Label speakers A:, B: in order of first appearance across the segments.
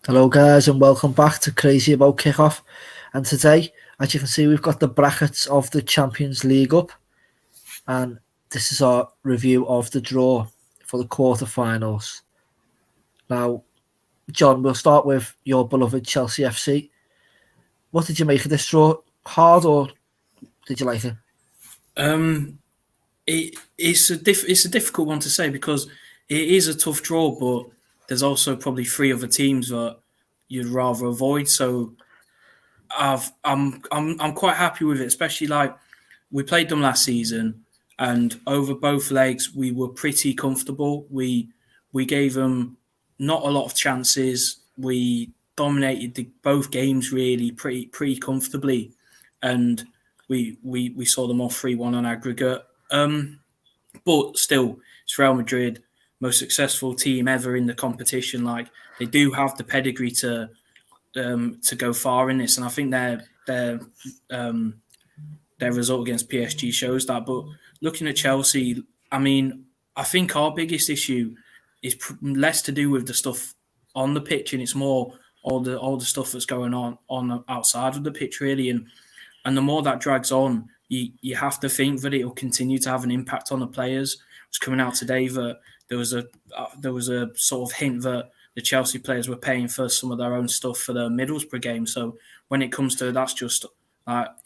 A: Hello guys and welcome back to Crazy About Kickoff. And today, as you can see, we've got the brackets of the Champions League up, and this is our review of the draw for the quarterfinals. Now, John, we'll start with your beloved Chelsea FC. What did you make of this draw? Hard or did you like it?
B: It's a difficult one to say because it is a tough draw, but there's also probably three other teams that you'd rather avoid. So I'm quite happy with it, especially like we played them last season, and over both legs we were pretty comfortable. We gave them not a lot of chances. We dominated both games really pretty comfortably, and we saw them off 3-1 on aggregate. But still, it's Real Madrid, most successful team ever in the competition. Like they do have the pedigree to go far in this, and I think their result against PSG shows that. But looking at Chelsea, I mean, I think our biggest issue is less to do with the stuff on the pitch, and it's more all the stuff that's going on outside of the pitch, really. And the more that drags on, you have to think that it will continue to have an impact on the players. It's coming out today that there was a sort of hint that the Chelsea players were paying for some of their own stuff for the Middlesbrough game. So when it comes to that's just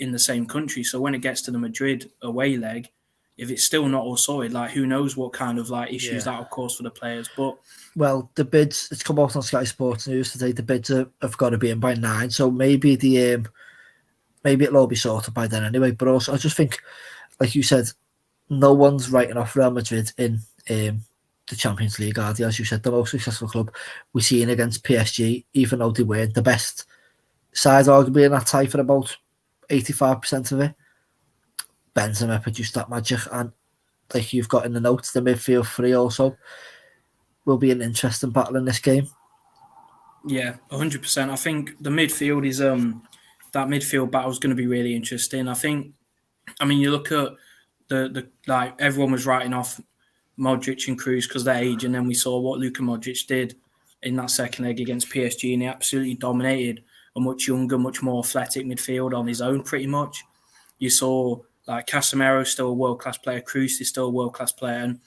B: in the same country. So when it gets to the Madrid away leg, if it's still not all sorted, like who knows what kind of like issues that will cause for the players. But
A: the bids, it's come out on Sky Sports News today. The bids have got to be in by 9, so maybe maybe it'll all be sorted by then anyway. But also, I just think, like you said, no one's writing off Real Madrid in the Champions League, are they? As you said, the most successful club we've seen against PSG, even though they weren't the best side, arguably in that tie for about 85% of it. Benzema produced that magic, and like you've got in the notes, the midfield three also will be an interesting battle in this game.
B: Yeah, 100%. I think the midfield is that midfield battle is going to be really interesting. I mean, you look at the like everyone was writing off Modric and Kroos because their age, and then we saw what Luka Modric did in that second leg against PSG, and he absolutely dominated a much younger, much more athletic midfield on his own, pretty much. You saw like Casemiro still a world-class player, Kroos is still a world-class player, and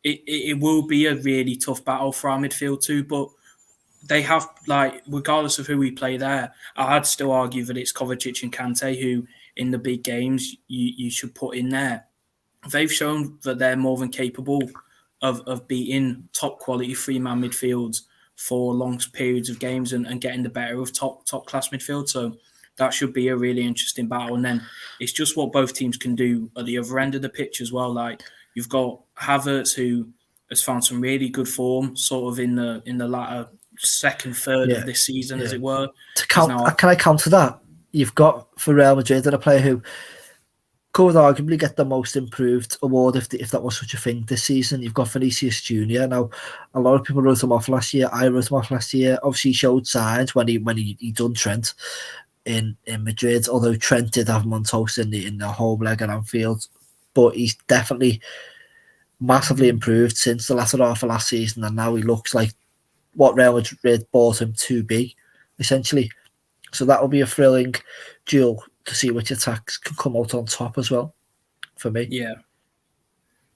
B: it will be a really tough battle for our midfield too, but they have, like, regardless of who we play there, I'd still argue that it's Kovacic and Kante who, in the big games, you should put in there. They've shown that they're more than capable of beating top-quality three-man midfields for long periods of games and getting the better of top-class midfield. So that should be a really interesting battle. And then it's just what both teams can do at the other end of the pitch as well. Like, you've got Havertz, who has found some really good form sort of in the latter second third of this season, as it were.
A: Can I counter that? You've got for Real Madrid a player who could arguably get the most improved award if that was such a thing this season. You've got Vinicius Junior. Now, a lot of people wrote him off last year. I wrote him off last year. Obviously, he showed signs when he done Trent in Madrid. Although Trent did have him on toast in the home leg at Anfield, but he's definitely massively improved since the latter half of last season, and now he looks like what Real Madrid bought him to be, essentially. So that will be a thrilling duel to see which attacks can come out on top as well, for me.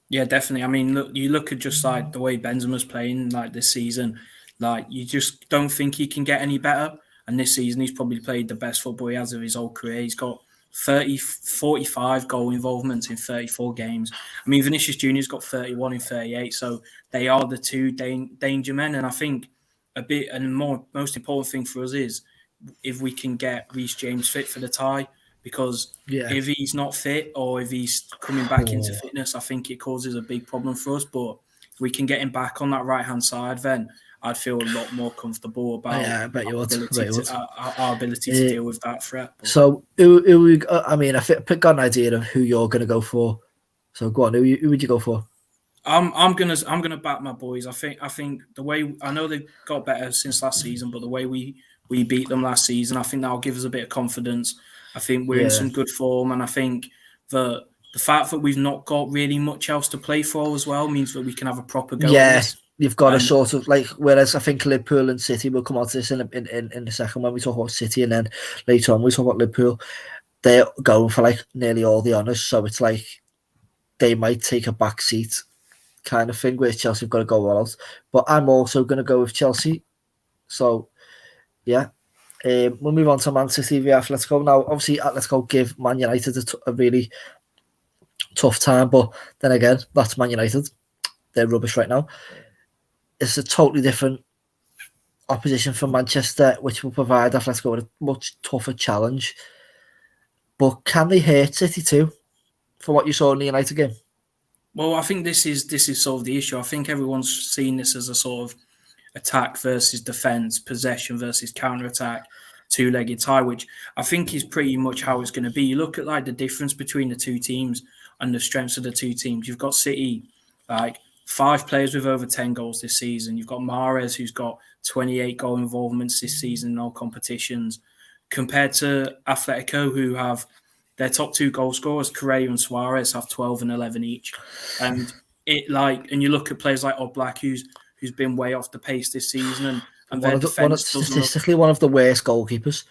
B: Yeah, definitely. I mean, you look at just like the way Benzema's playing like this season, like you just don't think he can get any better. And this season, he's probably played the best football he has of his whole career. He's got 45 goal involvements in 34 games. I mean, Vinicius Junior's got 31 in 38. So they are the two danger men. And I think most important thing for us is if we can get Reece James fit for the tie, because if he's not fit or if he's coming back into fitness, I think it causes a big problem for us. But if we can get him back on that right-hand side, then I'd feel a lot more comfortable about our ability to deal with that threat. But.
A: So, I mean, I've got an idea of who you're going to go for. So, go on. Who would you go for?
B: I'm gonna back my boys. I think the way, I know they've got better since last season, but the way we beat them last season, I think that'll give us a bit of confidence. I think we're in some good form, and I think the fact that we've not got really much else to play for as well means that we can have a proper go.
A: Yeah, You've got to
B: And
A: sort of like, whereas I think Liverpool and City will come on to this in a second when we talk about City, and then later on we talk about Liverpool. They're going for like nearly all the honours, so it's like they might take a back seat kind of thing where Chelsea have got to go all out. But I'm also going to go with Chelsea. So yeah, we'll move on to Man City v Atletico. Now, obviously, Atletico give Man United a really tough time, but then again, that's Man United. They're rubbish right now. It's a totally different opposition from Manchester, which will provide Atletico with a much tougher challenge. But can they hurt City too, for what you saw in the United game?
B: well, I think this is sort of the issue. I think everyone's seen this as a sort of attack versus defense, possession versus counter attack, two-legged tie, which I think is pretty much how it's going to be. You look at like the difference between the two teams and the strengths of the two teams. You've got City, like 5 players with over 10 goals this season. You've got Mahrez, who's got 28 goal involvements this season in all competitions, compared to Atletico, who have their top 2 goal scorers, Correa and Suarez, have 12 and 11 each. And and you look at players like Oblak, who's been way off the pace this season, and their defense doesn't look
A: statistically one of the worst goalkeepers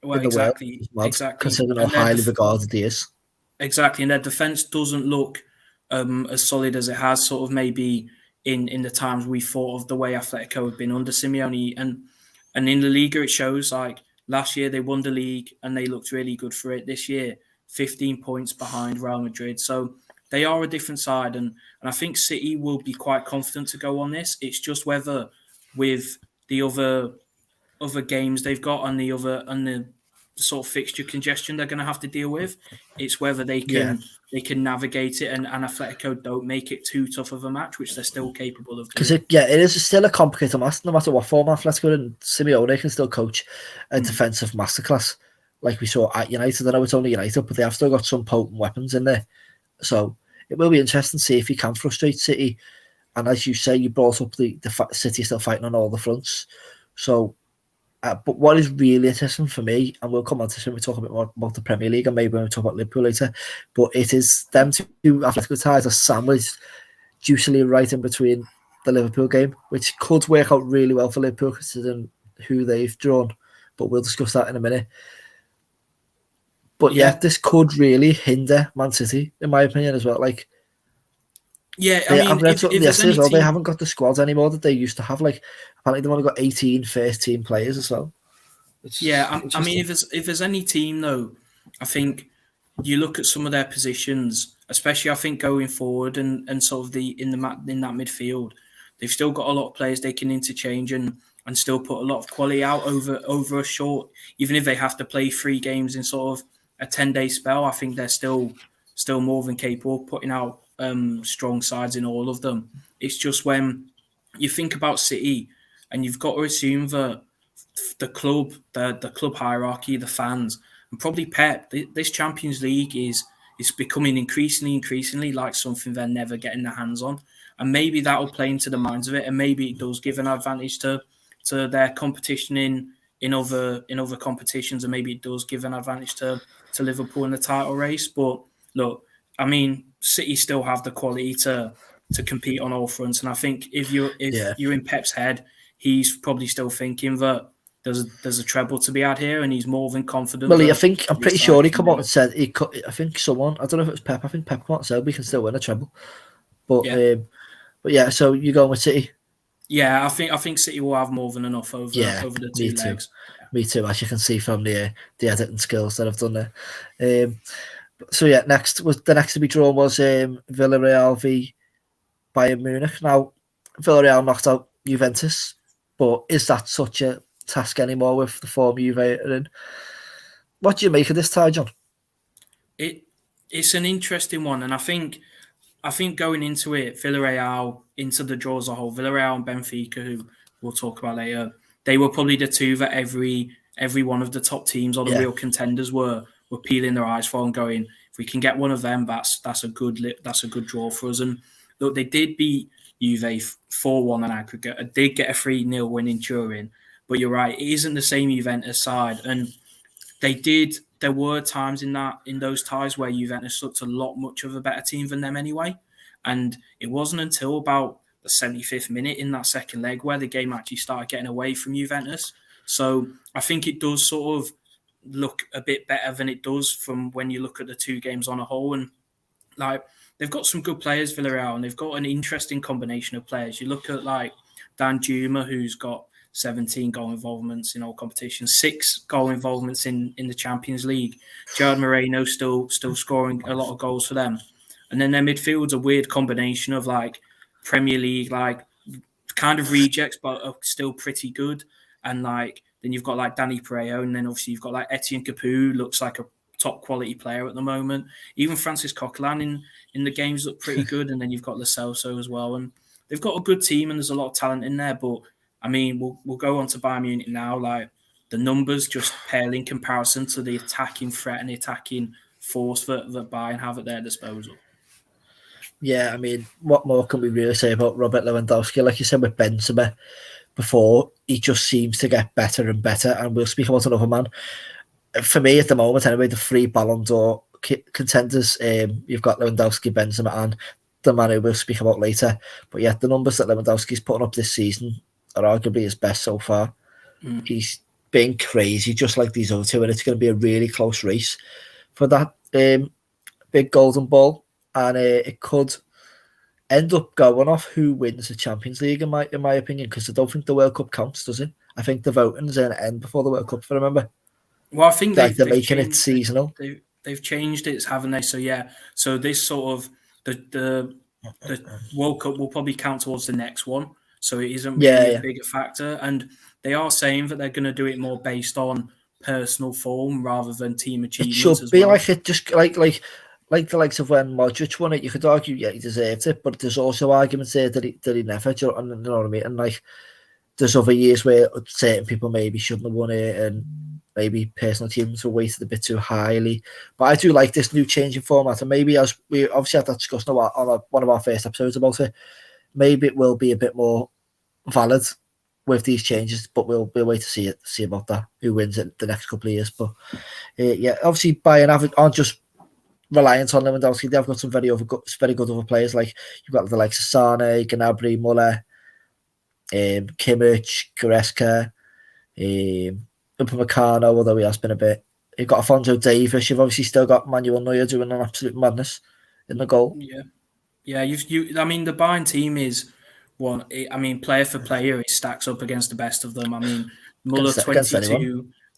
A: in the world, considering how highly regarded he is.
B: Exactly, and their defense doesn't look as solid as it has sort of maybe in the times we thought of the way Atletico have been under Simeone, and in the Liga it shows. Like last year they won the league and they looked really good for it. This year, 15 points behind Real Madrid, so they are a different side, and I think City will be quite confident to go on this. It's just whether with the other games they've got and the sort of fixture congestion they're going to have to deal with, it's whether they can navigate it and Atletico don't make it too tough of a match, which they're still capable of doing.
A: Because it is still a complicated match, no matter what form Atletico, and Simeone can still coach a defensive masterclass like we saw at United. I know it's only United, but they have still got some potent weapons in there. So it will be interesting to see if he can frustrate City. And as you say, you brought up the City still fighting on all the fronts. So, but what is really interesting for me, and we'll come on to this when we talk a bit more about the Premier League and maybe when we talk about Liverpool later, but it is them two Atletico ties are sandwiched juicily right in between the Liverpool game, which could work out really well for Liverpool considering who they've drawn. But we'll discuss that in a minute. But yeah, this could really hinder Man City, in my opinion, as well. Like,
B: yeah, I mean,
A: they haven't got the squads anymore that they used to have. Like, apparently they've only got 18 first-team players as well.
B: I mean, if there's any team though, I think you look at some of their positions, especially I think going forward and sort of in that midfield, they've still got a lot of players they can interchange and still put a lot of quality out over a short, even if they have to play 3 games in sort of a 10-day spell. I think they're still more than capable of putting out strong sides in all of them. It's just when you think about City, and you've got to assume that the club hierarchy, the fans, and probably Pep, this Champions League is becoming increasingly like something they're never getting their hands on, and maybe that will play into the minds of it, and maybe it does give an advantage to their competition in other competitions, and maybe it does give an advantage to Liverpool in the title race. But look, I mean, City still have the quality to compete on all fronts, and I think if you're in Pep's head, he's probably still thinking that there's a treble to be had here, and he's more than confident.
A: Well, I'm pretty sure he come out and said I think someone, I don't know if it was Pep. I think Pep come out and said we can still win a treble. But yeah, so you're going with City.
B: Yeah, I think City will have more than enough over the 2 legs.
A: Me too, as you can see from the editing skills that I've done there. So yeah, the next to be drawn was Villarreal v Bayern Munich. Now Villarreal knocked out Juventus, but is that such a task anymore with the form Juve are in? What do you make of this tie, John?
B: It's an interesting one, and I think going into it, Villarreal, into the draw as a whole, Villarreal and Benfica, who we'll talk about later, they were probably the two that every one of the top teams or the real contenders were peeling their eyes for and going, if we can get one of them, that's a good draw for us. And look, they did beat Juve 4-1 in aggregate. They did get a 3-0 win in Turin, but you're right, it isn't the same Juventus side, and there were times in those ties where Juventus looked a lot much of a better team than them anyway. And it wasn't until about the 75th minute in that second leg where the game actually started getting away from Juventus. So I think it does sort of look a bit better than it does from when you look at the two games on a whole. And like they've got some good players, Villarreal, and they've got an interesting combination of players. You look at like Dan Juma, who's got 17 goal involvements in all competitions, 6 goal involvements in the Champions League. Gerard Moreno still scoring a lot of goals for them. And then their midfield's a weird combination of like Premier League, like kind of rejects, but are still pretty good. And like then you've got like Danny Pereira, and then obviously you've got like Etienne Capoue, looks like a top quality player at the moment. Even Francis Coquelin in the games look pretty good, and then you've got Lo Celso as well. And they've got a good team, and there's a lot of talent in there. But I mean, we'll go on to Bayern Munich now. Like the numbers just pale in comparison to the attacking threat and the attacking force that Bayern have at their disposal.
A: Yeah, I mean, what more can we really say about Robert Lewandowski? Like you said with Benzema before, he just seems to get better and better. And we'll speak about another man. For me, at the moment, anyway, the 3 Ballon d'Or contenders, you've got Lewandowski, Benzema, and the man who we'll speak about later. But yeah, the numbers that Lewandowski's putting up this season are arguably his best so far. He's been crazy, just like these other two, and it's going to be a really close race for that big golden ball. And it could end up going off who wins the Champions League, in my opinion, because I don't think the World Cup counts, does it? I think the voting is going to end before the World Cup, if I remember.
B: Well, I think
A: they're making it seasonal.
B: They've changed it, haven't they? So yeah, so this sort of the World Cup will probably count towards the next one, so it isn't really a bigger factor. And they are saying that they're going to do it more based on personal form rather than team achievements.
A: It should be like it, just like the likes of when Modric won it. You could argue, yeah, he deserved it, but there's also arguments there that he never. You know what I mean? And like, there's other years where certain people maybe shouldn't have won it, and maybe personal teams were weighted a bit too highly. But I do like this new changing format, and maybe as we obviously had that discussion on one of our first episodes about it, maybe it will be a bit more valid with these changes. But we'll wait to see about that, who wins it the next couple of years. But yeah, obviously Bayern aren't just reliant on Lewandowski. They've got some very good other players. Like you've got the likes of Sane, Gnabry, Muller, Kimmich, Goretzka, Upamecano, although he has been a bit. You've got Alphonso Davies. You've obviously still got Manuel Neuer doing an absolute madness in the goal.
B: Yeah. I mean, the Bayern team is one. I mean, player for player, it stacks up against the best of them. I mean, Muller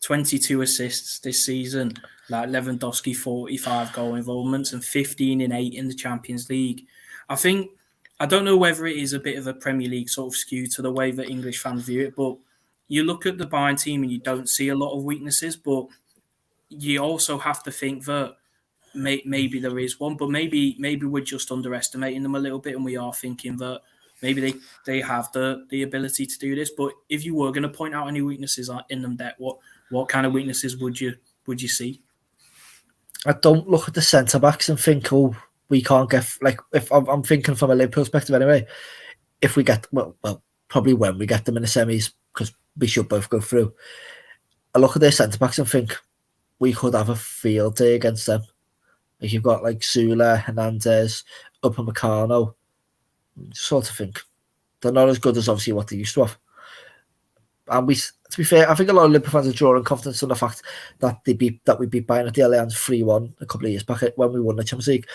B: 22 assists this season. Like Lewandowski 45 goal involvements and 15 in 8 in the Champions League. I don't know whether it is a bit of a Premier League sort of skew to the way that English fans view it, but you look at the Bayern team and you don't see a lot of weaknesses, but you also have to think that maybe there is one, but maybe we're just underestimating them a little bit, and we are thinking that maybe they have the ability to do this. But if you were going to point out any weaknesses in them, what kind of weaknesses would you see?
A: I don't look at the centre backs and think, oh, we can't get, like, if I'm thinking from a Liverpool perspective anyway, if we get, well, probably when we get them in the semis, because we should both go through, I look at their centre backs and think we could have a field day against them. Like you've got like Sula, Hernandez, Upamecano, sort of think they're not as good as obviously what they used to have. And to be fair, I think a lot of Liverpool fans are drawing confidence on the fact that we beat Bayern at the Allianz 3-1 a couple of years back when we won the Champions League.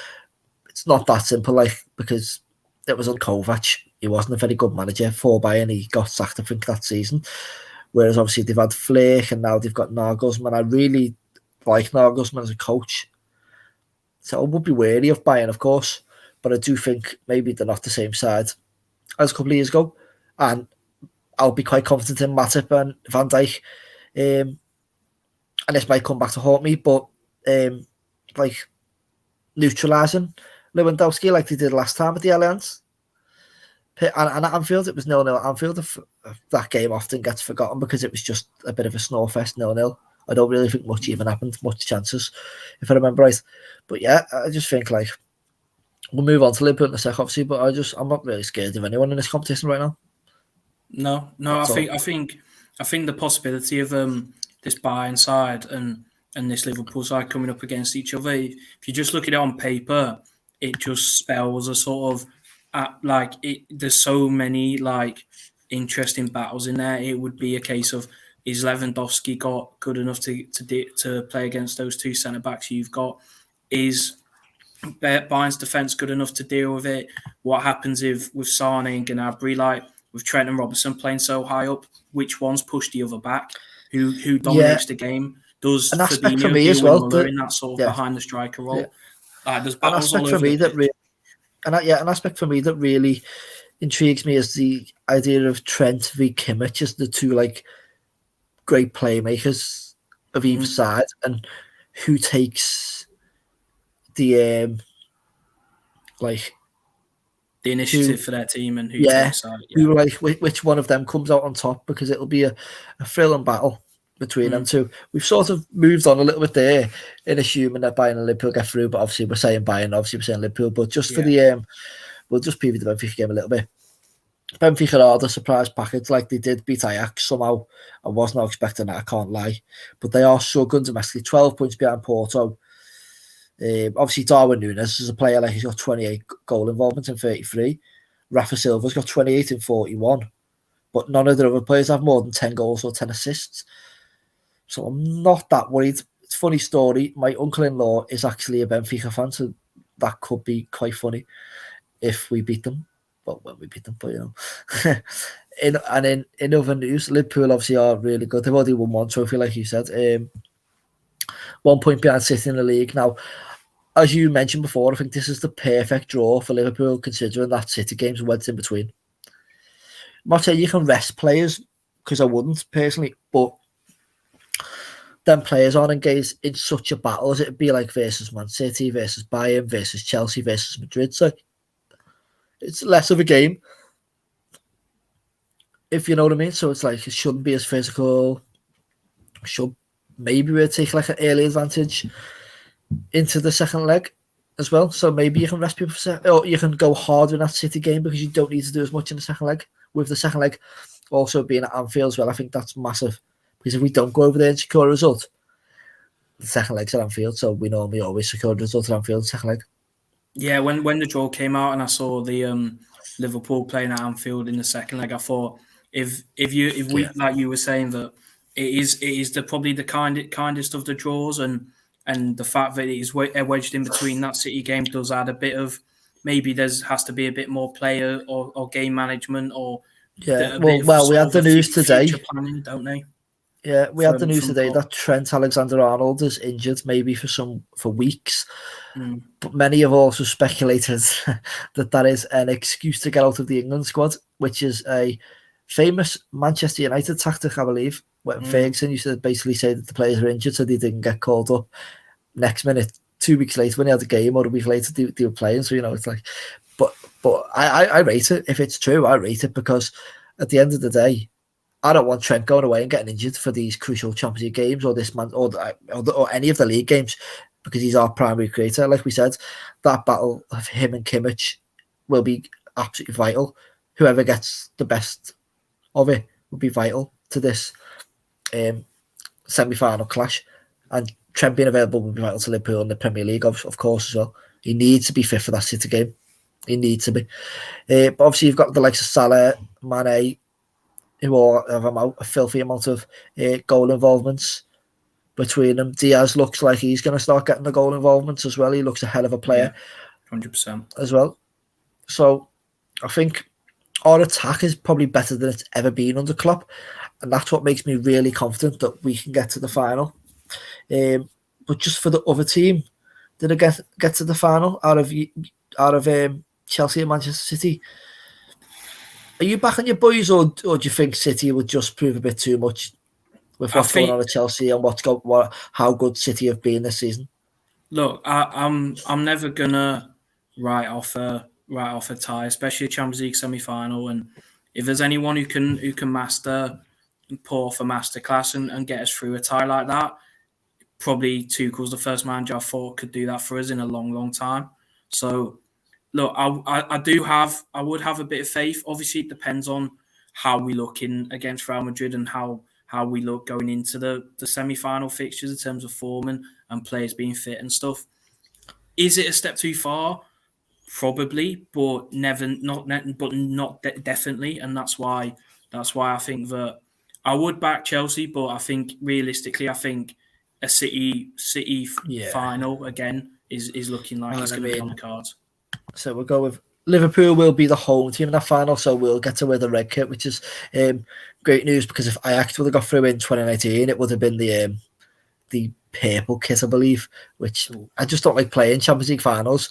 A: It's not that simple, like, because it was on Kovac. He wasn't a very good manager for Bayern. He got sacked, I think, that season. Whereas obviously they've had Flick and now they've got Nagelsmann. I really like Nagelsmann as a coach. So I would be wary of Bayern, of course, but I do think maybe they're not the same side as a couple of years ago. And I'll be quite confident in Matip and Van Dijk. And this might come back to haunt me, but like neutralising Lewandowski like they did last time at the Allianz. And at Anfield, it was 0-0 at Anfield. That game often gets forgotten because it was just a bit of a snowfest, 0-0. I don't really think much even happened, much chances, if I remember right. But yeah, I just think like we'll move on to Liverpool in a sec, obviously. But I'm not really scared of anyone in this competition right now.
B: No. I think the possibility of this Bayern side and this Liverpool side coming up against each other, if you just look at it on paper, it just spells a sort of there's so many like interesting battles in there. It would be a case of, is Lewandowski got good enough to play against those two centre backs you've got? Is Bayern's defence good enough to deal with it? What happens if with Sane and Gnabry, like with Trent and Robertson playing so high up, which ones push the other back? Who dominates the game? Does
A: An aspect for
B: Fabinho
A: me
B: deal
A: as
B: with
A: well.
B: Muller in that sort of
A: Yeah,
B: behind the striker
A: yeah.
B: role? There's
A: An
B: battles
A: aspect
B: all
A: for
B: over the
A: me that
B: pitch.
A: really, an aspect for me that really intrigues me is the idea of Trent v Kimmich as the two like great playmakers of either side, and who takes the like
B: The
A: who
B: initiative for their team and who
A: yeah
B: takes that. Yeah.
A: who like which one of them comes out on top, because it'll be a thrilling battle between them two. We've sort of moved on a little bit there in assuming that Bayern and Liverpool get through, but obviously we're saying Bayern, obviously we're saying Liverpool, but just for the we'll just preview the Benfica game a little bit. Benfica are the surprise package, like they did beat Ajax somehow. I was not expecting that, I can't lie, but they are struggling domestically, 12 points behind Porto. Obviously Darwin Núñez is a player, like he's got 28 goal involvement in 33. Rafa Silva's got 28 in 41, but none of the other players have more than 10 goals or 10 assists. So I'm not that worried. It's a funny story. My uncle-in-law is actually a Benfica fan, so that could be quite funny if we beat them. Well, when we beat them, but you know. in other news, Liverpool obviously are really good. They've already won one trophy, like you said. 1 point behind City in the league. Now, as you mentioned before, I think this is the perfect draw for Liverpool, considering that City game's wedged in between. I'm not saying you can rest players, because I wouldn't personally, but them players aren't engaged in such a battle as it'd be like versus Man City, versus Bayern, versus Chelsea, versus Madrid. So it's less of a game, if you know what I mean. So it's like it shouldn't be as physical. Should maybe we'll take like an early advantage into the second leg as well. So maybe you can rest people for or you can go harder in that City game because you don't need to do as much in the second leg. With the second leg also being at Anfield as well, I think that's massive. Because if we don't go over there and secure a result, the second leg's at Anfield, so we normally always secure a result at Anfield second leg.
B: Yeah, when the draw came out and I saw the Liverpool playing at Anfield in the second leg, I thought if we like you were saying that it is probably the kindest of the draws, and the fact that it is wedged in between that City game does add a bit of, maybe has to be a bit more player or game management or
A: Yeah,
B: a bit of
A: we
B: sort
A: had
B: of
A: the news today.
B: future planning, don't they?
A: Yeah, we had the news today
B: Klopp.
A: that Trent Alexander-Arnold is injured, maybe for weeks.
B: Mm.
A: But many have also speculated that is an excuse to get out of the England squad, which is a famous Manchester United tactic, I believe. When Ferguson used to basically say that the players were injured, so they didn't get called up. Next minute, 2 weeks later, when he had a game, or a week later, they were playing. So, you know, it's like, but I rate it. If it's true, I rate it, because at the end of the day, I don't want Trent going away and getting injured for these crucial Champions League games or this man or any of the league games, because he's our primary creator. Like we said, that battle of him and Kimmich will be absolutely vital. Whoever gets the best of it will be vital to this semi-final clash. And Trent being available will be vital to Liverpool in the Premier League, of course, as well. He needs to be fit for that City game. He needs to be. But obviously, you've got the likes of Salah, Mane, who all have a filthy amount of goal involvements between them. Diaz looks like he's going to start getting the goal involvements as well. He looks a hell of a player.
B: 100%.
A: As well. So I think our attack is probably better than it's ever been under Klopp, and that's what makes me really confident that we can get to the final. But just for the other team, did I get to the final out of Chelsea and Manchester City? Are you back on your boys, or do you think City would just prove a bit too much with what's going on at Chelsea and how good City have been this season?
B: Look, I'm never gonna write off a tie, especially a Champions League semi-final. And if there's anyone who can pour for masterclass and get us through a tie like that, probably Tuchel's the first manager I thought could do that for us in a long, long time. So, look, I would have a bit of faith. Obviously, it depends on how we look in against Real Madrid and how we look going into the semi-final fixtures in terms of form and players being fit and stuff. Is it a step too far Probably, but not definitely, and that's why I think that I would back Chelsea, but I think realistically, I think a City
A: Yeah,
B: final again is looking like it's
A: and I
B: going to be on
A: mean,
B: the cards.
A: so we'll go with Liverpool will be the home team in that final, so we'll get to wear the red kit, which is great news because if Ajax would have got through in 2019, it would have been the purple kit, I believe, which I just don't like playing Champions League finals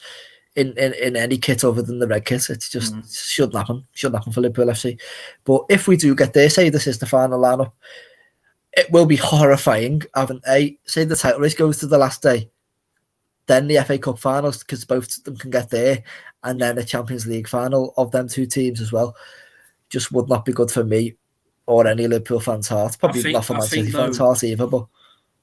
A: in any kit other than the red kit. It's just shouldn't happen. Shouldn't happen for Liverpool FC. But if we do get there, say this is the final lineup, it will be horrifying having say the title race goes to the last day, then the FA Cup finals because both of them can get there, and then a Champions League final of them two teams as well. Just would not be good for me or any Liverpool fans' heart. Probably not for Man City fans' heart either. But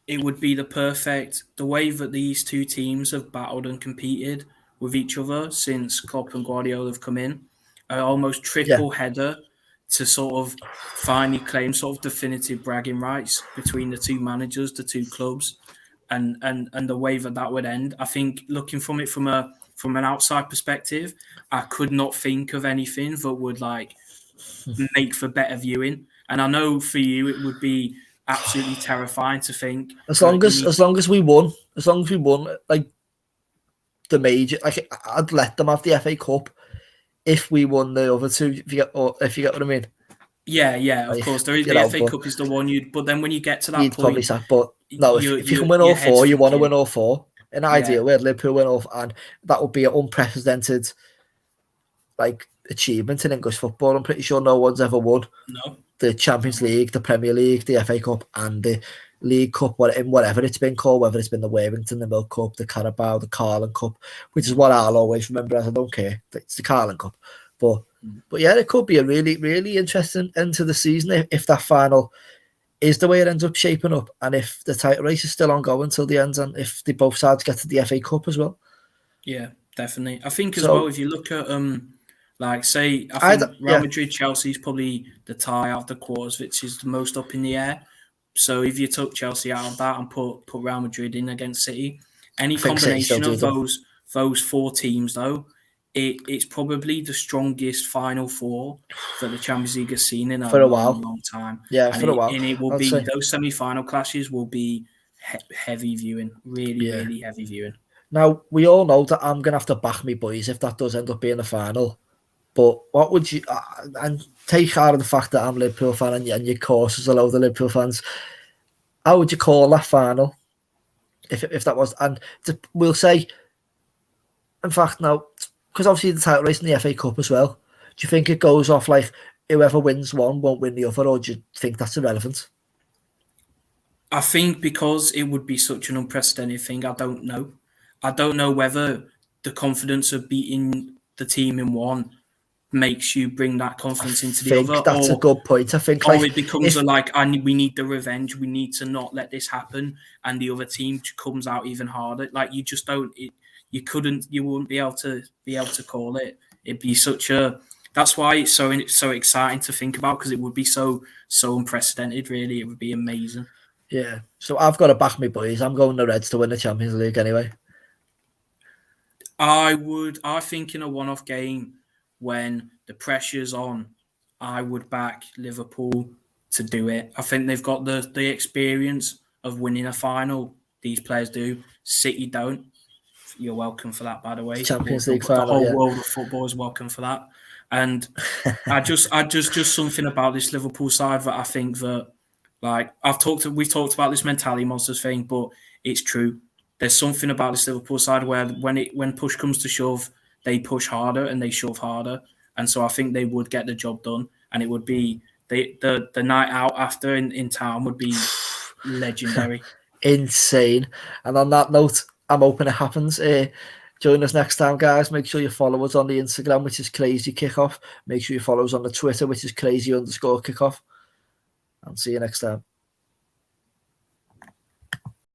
B: it would be the way that these two teams have battled and competed with each other since Klopp and Guardiola have come in, an almost triple header to sort of finally claim sort of definitive bragging rights between the two managers, the two clubs, and the way that would end. I think looking from it from an outside perspective, I could not think of anything that would like make for better viewing. And I know for you it would be absolutely terrifying to think.
A: As long as we won, like the major, like I'd let them have the FA Cup if we won the other two. If you get what I mean.
B: Yeah, of course. There is the FA Cup is the one you'd. But then when you get to that point,
A: probably say, but no, if you can win all four, you want to win all four. In an ideal world, Liverpool win all, and that would be an unprecedented like achievement in English football. I'm pretty sure no one's ever won the Champions League, the Premier League, the FA Cup, and the League Cup, whatever it's been called, whether it's been the Worthington, the Milk Cup, the Carabao, the Carling Cup, which is what I'll always remember as I don't care. It's the Carling Cup. But yeah, it could be a really, really interesting end to the season if that final is the way it ends up shaping up, and if the title race is still ongoing till the end, and if both sides get to the FA Cup as well.
B: Yeah, definitely. I think as well, if you look at like say, I think Real Madrid Chelsea is probably the tie out of the quarters, which is the most up in the air. So if you took Chelsea out of that and put Real Madrid in against City, any combination of those four teams though, it's probably the strongest Final Four that the Champions League has seen in a long time.
A: Yeah, for a while.
B: And it will be those semi-final clashes will be heavy viewing, really heavy viewing.
A: Now we all know that I'm gonna have to back me boys if that does end up being the final. But what would you and take out of the fact that I'm a Liverpool fan and your course is a load of Liverpool fans? How would you call that final? If that was, and we'll say, in fact, now because obviously the title race in the FA Cup as well. Do you think it goes off like whoever wins one won't win the other, or do you think that's irrelevant?
B: I think because it would be such an unprecedented thing. I don't know. I don't know whether the confidence of beating the team in one makes you bring that confidence into the other.
A: That's a good point. I think
B: it becomes we need the revenge. We need to not let this happen, and the other team comes out even harder. Like you just don't. You wouldn't be able to call it. It'd be such a. That's why it's so exciting to think about because it would be so unprecedented. Really, it would be amazing.
A: Yeah. So I've got to back me boys. I'm going the Reds to win the Champions League anyway.
B: I think in a one-off game when the pressure's on, I would back Liverpool to do it. I think they've got the experience of winning a final. These players do. City don't. You're welcome for that, by the way.
A: Champions League final.
B: The whole world of football is welcome for that. And I just something about this Liverpool side that I think that like we've talked about this mentality monsters thing, but it's true. There's something about this Liverpool side where when push comes to shove, they push harder and they shove harder. And so I think they would get the job done. And it would be the night out after in town would be legendary.
A: Insane. And on that note, I'm hoping it happens. Join us next time, guys. Make sure you follow us on the Instagram, which is Crazy Kickoff. Make sure you follow us on the Twitter, which is Crazy_Kickoff. And see you next time.